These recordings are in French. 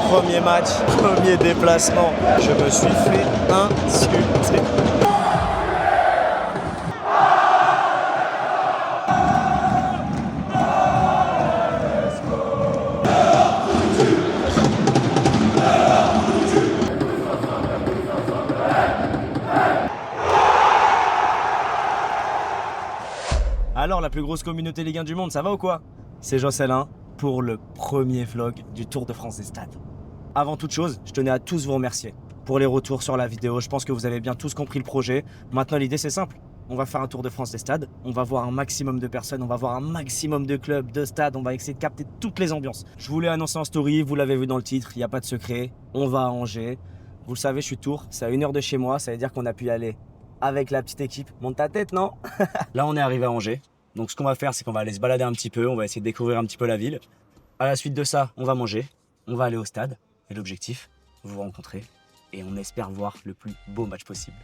Premier match, premier déplacement, je me suis fait insulter. Alors, la plus grosse communauté Ligue 1 du monde, ça va ou quoi? C'est Jocelyn pour le premier vlog du Tour de France des stades. Avant toute chose, je tenais à tous vous remercier pour les retours sur la vidéo. Je pense que vous avez bien tous compris le projet. Maintenant, l'idée, c'est simple. On va faire un Tour de France des stades. On va voir un maximum de personnes. On va voir un maximum de clubs, de stades. On va essayer de capter toutes les ambiances. Je vous l'ai annoncé en story. Vous l'avez vu dans le titre. Il n'y a pas de secret. On va à Angers. Vous le savez, je suis de Tours. C'est à 1 heure de chez moi. Ça veut dire qu'on a pu y aller avec la petite équipe. Monte ta tête, non? Là, on est arrivé à Angers. Donc, ce qu'on va faire, c'est qu'on va aller se balader un petit peu. On va essayer de découvrir un petit peu la ville. À la suite de ça, on va manger. On va aller au stade. Et l'objectif, vous rencontrer. Et on espère voir le plus beau match possible.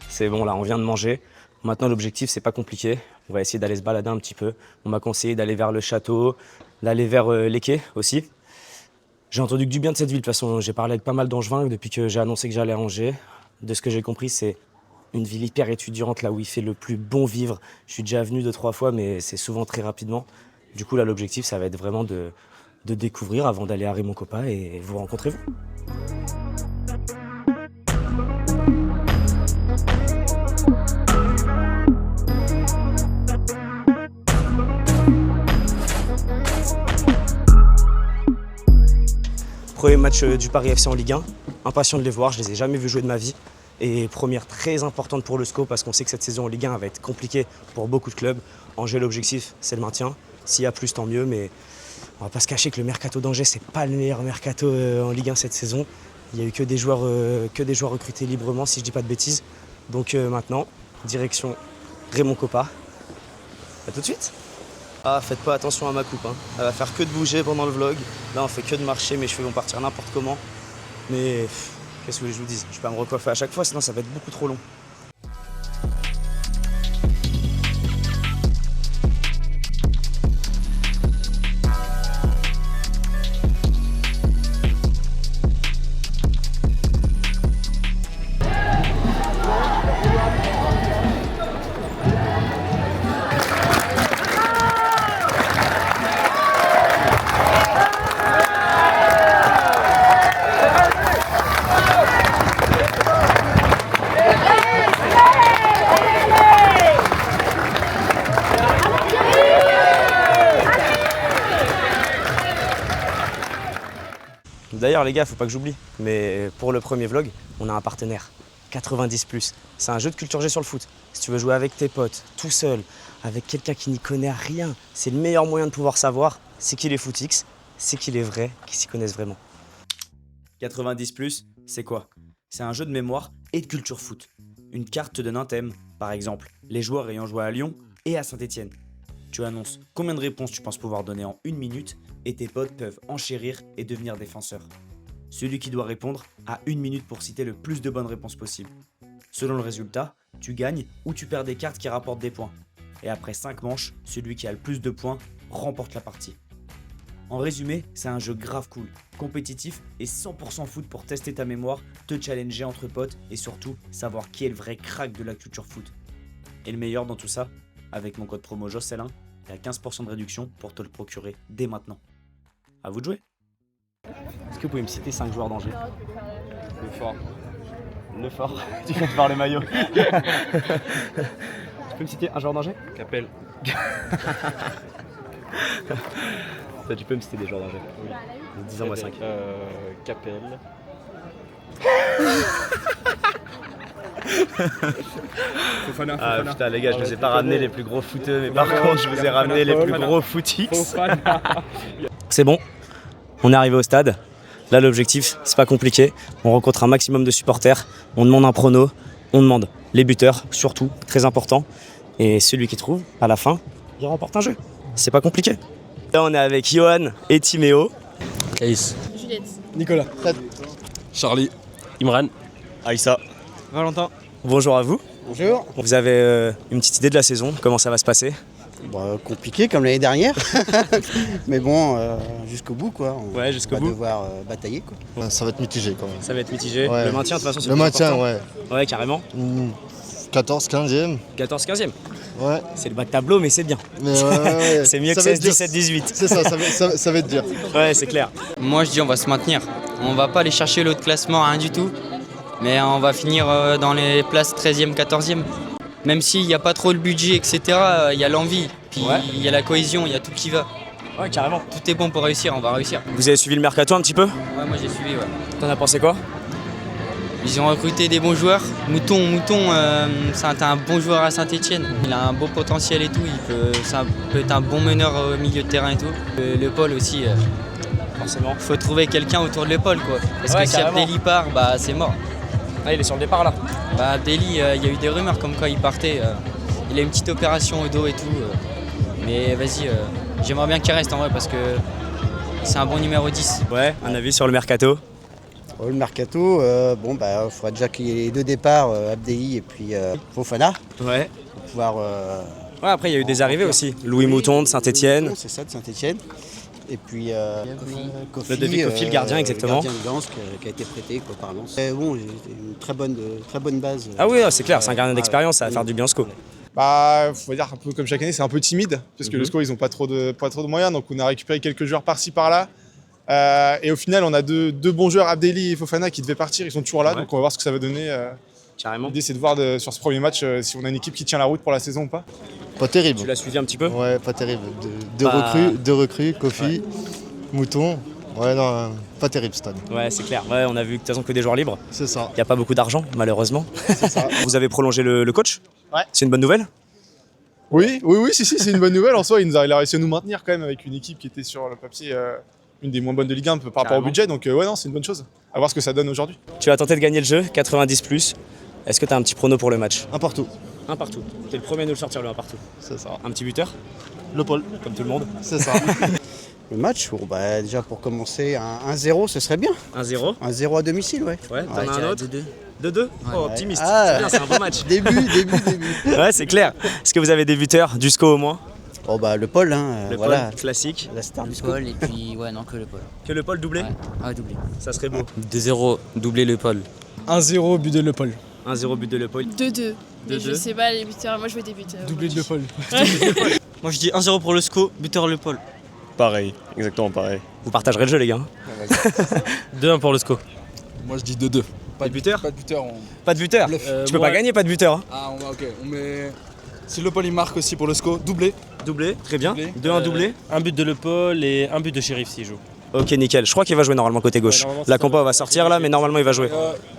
C'est bon, là, on vient de manger. Maintenant, l'objectif, c'est pas compliqué. On va essayer d'aller se balader un petit peu. On m'a conseillé d'aller vers le château, d'aller vers les quais aussi. J'ai entendu que du bien de cette ville. De toute façon, j'ai parlé avec pas mal d'Angevins depuis que j'ai annoncé que j'allais à Angers. De ce que j'ai compris, c'est une ville hyper étudiante, là où il fait le plus bon vivre. Je suis déjà venu 2-3 fois, mais c'est souvent très rapidement. Du coup, là, l'objectif, ça va être vraiment de découvrir avant d'aller à Raymond Kopa et vous rencontrez vous. Premier match du Paris FC en Ligue 1, impatient de les voir, je les ai jamais vus jouer de ma vie. Et première très importante pour le SCO parce qu'on sait que cette saison en Ligue 1 va être compliquée pour beaucoup de clubs. Angers, l'objectif, c'est le maintien. S'il y a plus, tant mieux, mais on va pas se cacher que le mercato d'Angers, c'est pas le meilleur mercato en Ligue 1 cette saison. Il y a eu que des joueurs recrutés librement, si je dis pas de bêtises. Donc maintenant, direction Raymond Kopa. À tout de suite. Ah, faites pas attention à ma coupe, hein. Elle va faire que de bouger pendant le vlog. Là, on fait que de marcher, mes cheveux vont partir n'importe comment. Mais qu'est-ce que je vous dise? Je vais pas me recoiffer à chaque fois, sinon ça va être beaucoup trop long. D'ailleurs les gars, faut pas que j'oublie, mais pour le premier vlog, on a un partenaire, 90+. C'est un jeu de culture G sur le foot. Si tu veux jouer avec tes potes, tout seul, avec quelqu'un qui n'y connaît rien, c'est le meilleur moyen de pouvoir savoir c'est qui les footix, c'est qui les vrais, qui s'y connaissent vraiment. 90+, c'est quoi? C'est un jeu de mémoire et de culture foot. Une carte te donne un thème, par exemple, les joueurs ayant joué à Lyon et à Saint-Etienne. Tu annonces combien de réponses tu penses pouvoir donner en 1 minute et tes potes peuvent enchérir et devenir défenseurs. Celui qui doit répondre a 1 minute pour citer le plus de bonnes réponses possibles. Selon le résultat, tu gagnes ou tu perds des cartes qui rapportent des points. Et après 5 manches, celui qui a le plus de points remporte la partie. En résumé, c'est un jeu grave cool, compétitif et 100% foot pour tester ta mémoire, te challenger entre potes et surtout savoir qui est le vrai crack de la culture foot. Et le meilleur dans tout ça, avec mon code promo Jocelyn, il y a 15% de réduction pour te le procurer dès maintenant. À vous de jouer. Est-ce que vous pouvez me citer 5 joueurs d'Angers? Le fort. Le fort. Tu viens de voir le maillot. Tu peux me citer un joueur d'Angers? Capel. Toi, tu peux me citer des joueurs d'Angers? Oui. Dis-en moi 5. Capel. Fofana, Ah Fofana. putain les gars, je vous ai pas ramené les plus gros footeux, mais par contre je vous ai ramené les plus gros footix. C'est bon, on est arrivé au stade. Là l'objectif, c'est pas compliqué. On rencontre un maximum de supporters, on demande un prono, on demande les buteurs, surtout, très important. Et celui qui trouve, à la fin, il remporte un jeu. C'est pas compliqué. Là on est avec Johan et Timéo. Caïs. Juliette. Nicolas. Charlie. Imran. Aïssa. Valentin. Bonjour à vous. Bonjour. Vous avez une petite idée de la saison, comment ça va se passer? Bon, compliqué comme l'année dernière, mais bon, jusqu'au bout quoi. On Ouais, jusqu'au bout. va devoir batailler quoi. Ça va être mitigé quand même. Ça va être mitigé. Ouais. Le maintien, de toute façon, c'est Le plus maintien, important. ouais. Ouais, carrément. 14, 15e. 14-15e. Ouais. C'est le bas de tableau, mais c'est bien. Mais ouais. C'est mieux que Ça va 16, être dur. 17, 18. C'est ça, ça va être dur. Ouais, c'est clair. Moi je dis on va se maintenir. On va pas aller chercher l'autre classement, rien du tout. Mais on va finir dans les places 13e, 14e. Même s'il n'y a pas trop le budget, etc., il y a l'envie. Puis il y a la cohésion, il y a tout qui va. Ouais, carrément. Tout est bon pour réussir, on va réussir. Vous avez suivi le mercato un petit peu? Ouais, moi j'ai suivi, ouais. T'en as pensé quoi? Ils ont recruté des bons joueurs. Mouton, c'est un bon joueur à Saint-Etienne. Il a un beau potentiel et tout. Ça peut être un bon meneur au milieu de terrain et tout. Le Paul aussi, Forcément. faut trouver quelqu'un autour de l'épaule quoi. Parce Ouais, que si carrément. Abdelli part, bah c'est mort. Ah, il est sur le départ là. Bah Abdelli, il y a eu des rumeurs comme quoi il partait. Il a une petite opération au dos et tout. Mais vas-y, j'aimerais bien qu'il reste en vrai parce que c'est un bon numéro 10. Ouais, un avis sur le mercato? Le mercato, bon bah, il faudra déjà qu'il y ait les deux départs, Abdelli et puis Fofana, Ouais. pour pouvoir. Ouais, après, il y a eu des arrivées aussi. Louis Mouton de Saint-Etienne. C'est ça, de Saint-Etienne. Et puis Kofi, Le David Kofi, le gardien, exactement. Le gardien de Gdansk qui a été prêté quoi, apparemment. Bon, une très bonne base. Ah oui, c'est clair, c'est un gardien d'expérience, ça va faire du bien au SCO. Bah, faut dire un peu comme chaque année, c'est un peu timide parce que Mhm. le SCO ils ont pas trop de moyens, donc on a récupéré quelques joueurs par-ci par-là. Et au final, on a deux bons joueurs, Abdelli et Fofana, qui devaient partir. Ils sont toujours là, Ouais. donc on va voir ce que ça va donner. Carrément. L'idée, c'est de voir sur ce premier match si on a une équipe qui tient la route pour la saison ou pas. Pas terrible. Tu l'as suivi un petit peu? Ouais, pas terrible. Deux Bah, recrues, Kofi, Mouton. Ouais, non, pas terrible cette année. Ouais, c'est clair. Ouais, on a vu que de toute façon que des joueurs libres. C'est ça. Il n'y a pas beaucoup d'argent, malheureusement. C'est ça. Vous avez prolongé le coach? Ouais. C'est une bonne nouvelle? Oui, si, c'est une bonne nouvelle. En soi, il a réussi à nous maintenir quand même avec une équipe qui était sur le papier une des moins bonnes de Ligue 1 par rapport au Carrément. budget. Donc ouais, non, c'est une bonne chose. À voir ce que ça donne aujourd'hui. Tu vas tenter de gagner le jeu, 90+. Est-ce que tu as un petit prono pour le match? Un partout. Un partout. T'es le premier à nous le sortir, le un partout. C'est ça. Un petit buteur, Le pôle. comme tout le monde. C'est ça. Le match, bon, bah, déjà pour commencer, un 1-0, ce serait bien. 1-0. 1-0 à domicile, ouais. Ouais, t'en Ouais, as un autre? 2-2. Oh, optimiste. Ah. C'est bien, c'est un bon match. Début. Ouais, c'est clair. Est-ce que vous avez des buteurs du SCO au moins? Oh bah le Paul, Le voilà. Paul, classique. La star du Le score. Paul et puis ouais non que le Paul. Que le Paul doublé? Ouais, ah doublé. Ça serait beau. 2-0, doublé le Paul. 1-0, but de Le Paul. 1-0 but de Le Paul. 2-2. Mais 2-2. je sais pas les buteurs, moi je veux des buteurs. Doublé de Le Paul. Moi je dis 1-0 pour le SCO, buteur le Paul. Pareil, exactement pareil. Vous partagerez le jeu, les gars. 2-1 pour le SCO. Moi je dis 2-2. Pas de buteur? Pas de buteur. Pas de buteur. Tu peux pas gagner, pas de buteur. Hein. Ah, ok. On met. Si Le Paul il marque aussi pour le SCO, doublé. Doublé, très bien. Doublé. 2-1 doublé. Un but de le Paul et un but de Sheriff s'il joue. Ok, nickel. Je crois qu'il va jouer normalement côté gauche. Ouais, normalement, La c'est compa ça. va sortir là, mais normalement il va jouer.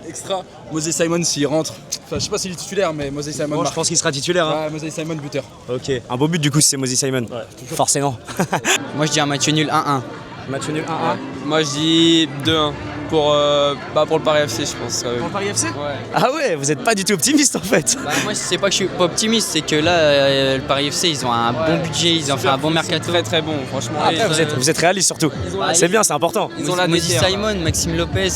Extra, Moses Simon s'il rentre. Enfin, je sais pas s'il est titulaire, mais Moses Simon Bon, je marque. pense qu'il sera titulaire. Hein. Ouais, Moses Simon buteur. Ok. Un beau but du coup, si c'est Moses Simon. Forcément. Moi je dis un match nul 1-1. Match nul 1-1. Moi je dis 2-1 pour le Paris FC je pense. Pour le Paris FC? Ouais. Ah ouais, vous êtes pas du tout optimiste en fait. Bah, moi c'est pas que je suis pas optimiste, c'est que là le Paris FC ils ont un bon budget, ils ont fait un bon mercato. Très bon franchement. Après, vous êtes réaliste surtout. C'est bien, c'est important. Ils ont la Moses déterre. Simon, Maxime Lopez,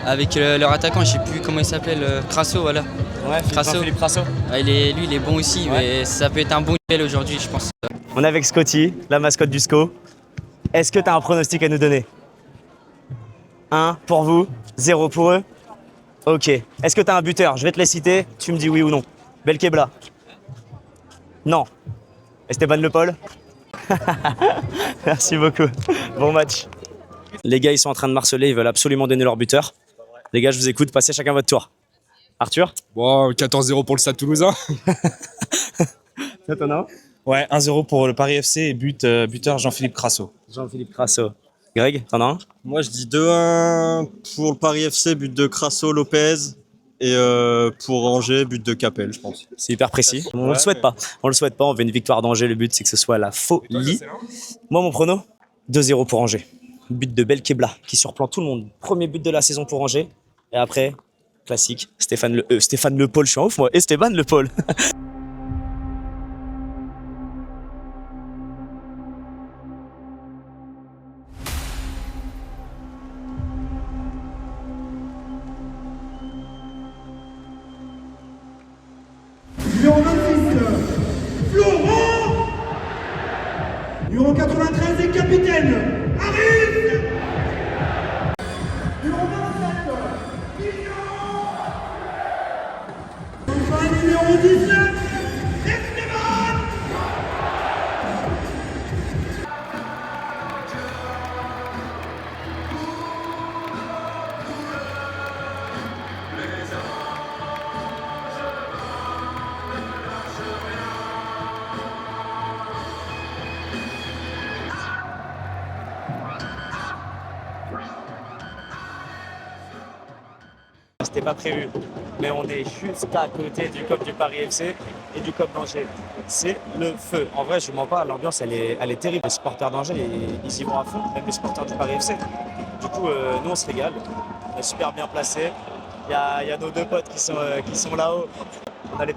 avec leur attaquant, je sais plus comment il s'appelle, Crasso, voilà. Ouais, Crasso. Philippe Crasso. Ah, lui il est bon aussi, Ouais. mais ça peut être un bon duel aujourd'hui, je pense. On est avec Scotty, la mascotte du SCO. Est-ce que tu as un pronostic à nous donner? 1 pour vous, 0 pour eux. Ok. Est-ce que tu as un buteur? Je vais te les citer, tu me dis oui ou non. Belkebla. Non. Esteban Le Paul. Merci beaucoup. Bon match. Les gars, ils sont en train de marceler, ils veulent absolument donner leur buteur. Les gars, je vous écoute, passez chacun votre tour. Arthur? Bon, 14-0 pour le Stade Toulousain. Ça t'en a un? Ouais, 1-0 pour le Paris FC et buteur Jean-Philippe Crasso. Jean-Philippe Crasso. Greg, t'en as un? Moi je dis 2-1 pour le Paris FC, but de Crasso Lopez. Et pour Angers, but de Capel, je pense. C'est hyper précis. On le souhaite pas. On le souhaite pas. On veut une victoire d'Angers. Le but, c'est que ce soit la folie. Moi, mon prono, 2-0 pour Angers. But de Belkebla qui surplante tout le monde. Premier but de la saison pour Angers. Et après, classique, Stéphane Le Paul. Je suis en ouf, moi. Esteban Le Paul. Numéro 93 et capitaine, arrive. Numéro 27, Mignon. Enfin, numéro 19, Esteban. C'était pas prévu, mais on est juste à côté du COP du Paris FC et du COP d'Angers. C'est le feu. En vrai, je mens pas, l'ambiance elle est terrible. Les supporters d'Angers, ils y vont à fond, même les supporters du Paris FC. Du coup, nous on se régale, on est super bien placés. Il y a nos deux potes qui sont là-haut. On n'allait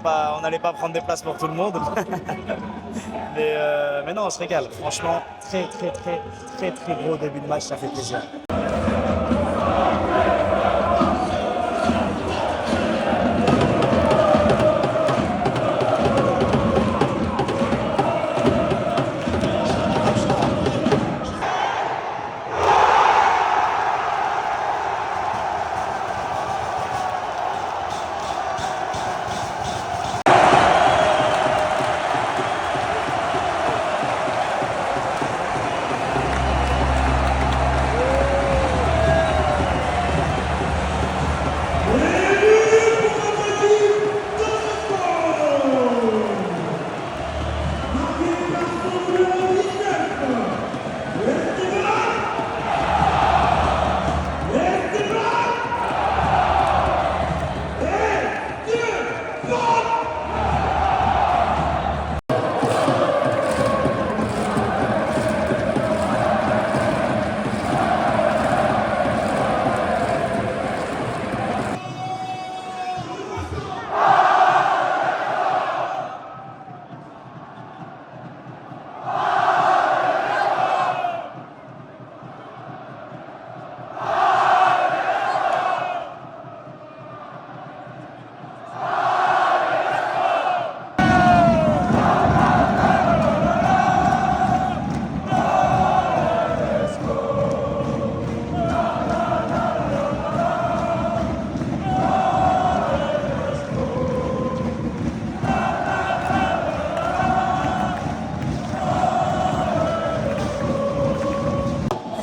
pas prendre des places pour tout le monde. mais non, on se régale. Franchement, très gros début de match, ça fait plaisir.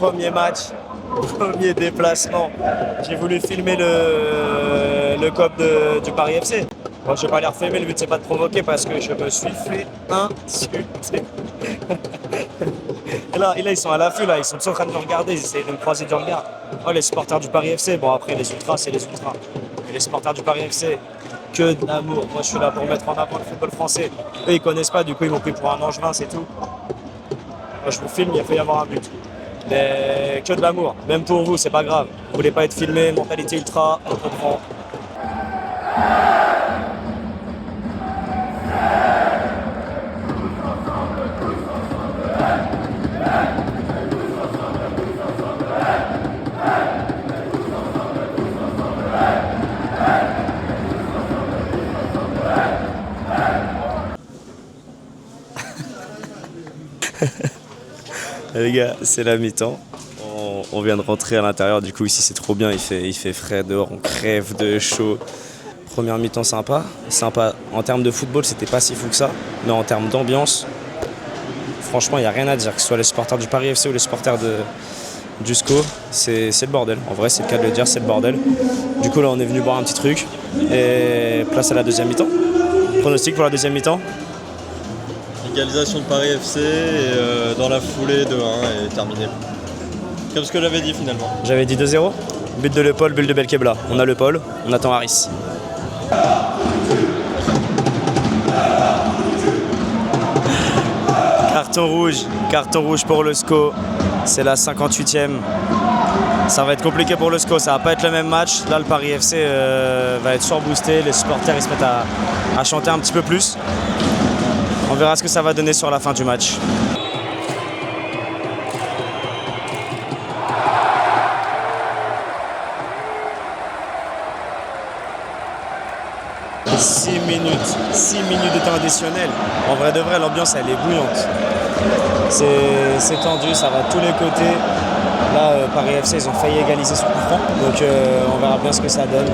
Premier match, premier déplacement. J'ai voulu filmer le COP du Paris FC. Bon, je vais pas les refilmer, le but c'est pas de provoquer parce que je me suis fait insulter. Et là ils sont à l'affût, là, ils sont tous en train de me regarder, ils essayent de me croiser du regard. Oh, les supporters du Paris FC, bon après les ultras c'est les ultras. Et les supporters du Paris FC, que de l'amour. Moi je suis là pour mettre en avant le football français. Eux ils connaissent pas, du coup ils m'ont pris pour un angevin, c'est tout. Moi je vous filme, il a failli y avoir un but. Mais que de l'amour, même pour vous, c'est pas grave. Vous voulez pas être filmé, mentalité ultra, on comprend. Les gars, c'est la mi-temps. On vient de rentrer à l'intérieur, du coup ici c'est trop bien, il fait frais dehors, on crève de chaud. Première mi-temps sympa. En termes de football, c'était pas si fou que ça, mais en termes d'ambiance, franchement il n'y a rien à dire, que ce soit les supporters du Paris FC ou les supporters du SCO, c'est le bordel. En vrai, c'est le cas de le dire, c'est le bordel. Du coup là on est venu boire un petit truc et place à la deuxième mi-temps. Pronostic pour la deuxième mi-temps? Égalisation de Paris FC et dans la foulée 2-1 et terminé. Comme ce que j'avais dit finalement. J'avais dit 2-0. But de Le Paul, but de Belkebla. On a Le Paul, on attend Harris. Carton rouge pour le SCO. C'est la 58e. Ça va être compliqué pour le SCO, ça va pas être le même match. Là, le Paris FC va être surboosté. Les supporters ils se mettent à chanter un petit peu plus. On verra ce que ça va donner sur la fin du match. 6 minutes. 6 minutes de temps additionnel. En vrai de vrai, l'ambiance, elle est bouillante. C'est tendu, ça va de tous les côtés. Là, Paris FC, ils ont failli égaliser sur coup franc. Donc, on verra bien ce que ça donne.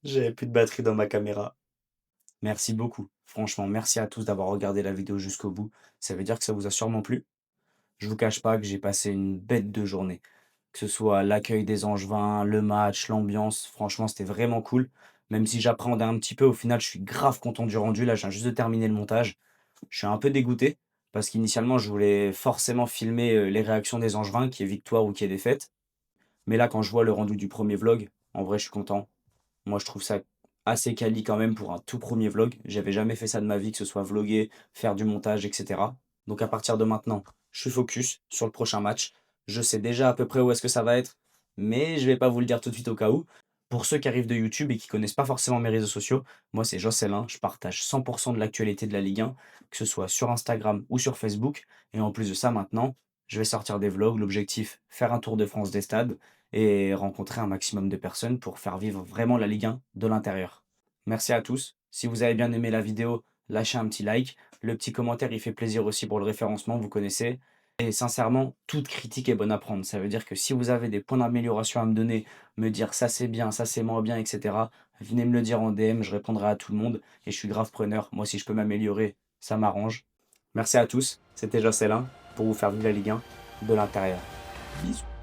J'avais plus de batterie dans ma caméra. Merci beaucoup. Franchement, merci à tous d'avoir regardé la vidéo jusqu'au bout. Ça veut dire que ça vous a sûrement plu. Je vous cache pas que j'ai passé une bête de journée. Que ce soit l'accueil des Angevins, le match, l'ambiance, franchement, c'était vraiment cool. Même si j'appréhendais un petit peu, au final, je suis grave content du rendu. Là, je viens juste de terminer le montage. Je suis un peu dégoûté parce qu'initialement, je voulais forcément filmer les réactions des Angevins, qui est victoire ou qui est défaite. Mais là, quand je vois le rendu du premier vlog, en vrai, je suis content. Moi, je trouve ça assez quali quand même pour un tout premier vlog. J'avais jamais fait ça de ma vie, que ce soit vlogger, faire du montage, etc. Donc à partir de maintenant, je suis focus sur le prochain match. Je sais déjà à peu près où est-ce que ça va être, mais je vais pas vous le dire tout de suite au cas où. Pour ceux qui arrivent de YouTube et qui connaissent pas forcément mes réseaux sociaux, moi c'est Jocelyn, je partage 100% de l'actualité de la Ligue 1, que ce soit sur Instagram ou sur Facebook. Et en plus de ça, maintenant, je vais sortir des vlogs. L'objectif, faire un tour de France des stades et rencontrer un maximum de personnes pour faire vivre vraiment la Ligue 1 de l'intérieur. Merci à tous. Si vous avez bien aimé la vidéo, lâchez un petit like. Le petit commentaire, il fait plaisir aussi pour le référencement, vous connaissez. Et sincèrement, toute critique est bonne à prendre. Ça veut dire que si vous avez des points d'amélioration à me donner, me dire ça c'est bien, ça c'est moins bien, etc., venez me le dire en DM, je répondrai à tout le monde et je suis grave preneur. Moi, si je peux m'améliorer, ça m'arrange. Merci à tous, c'était Jocelyn pour vous faire vivre la Ligue 1 de l'intérieur. Bisous.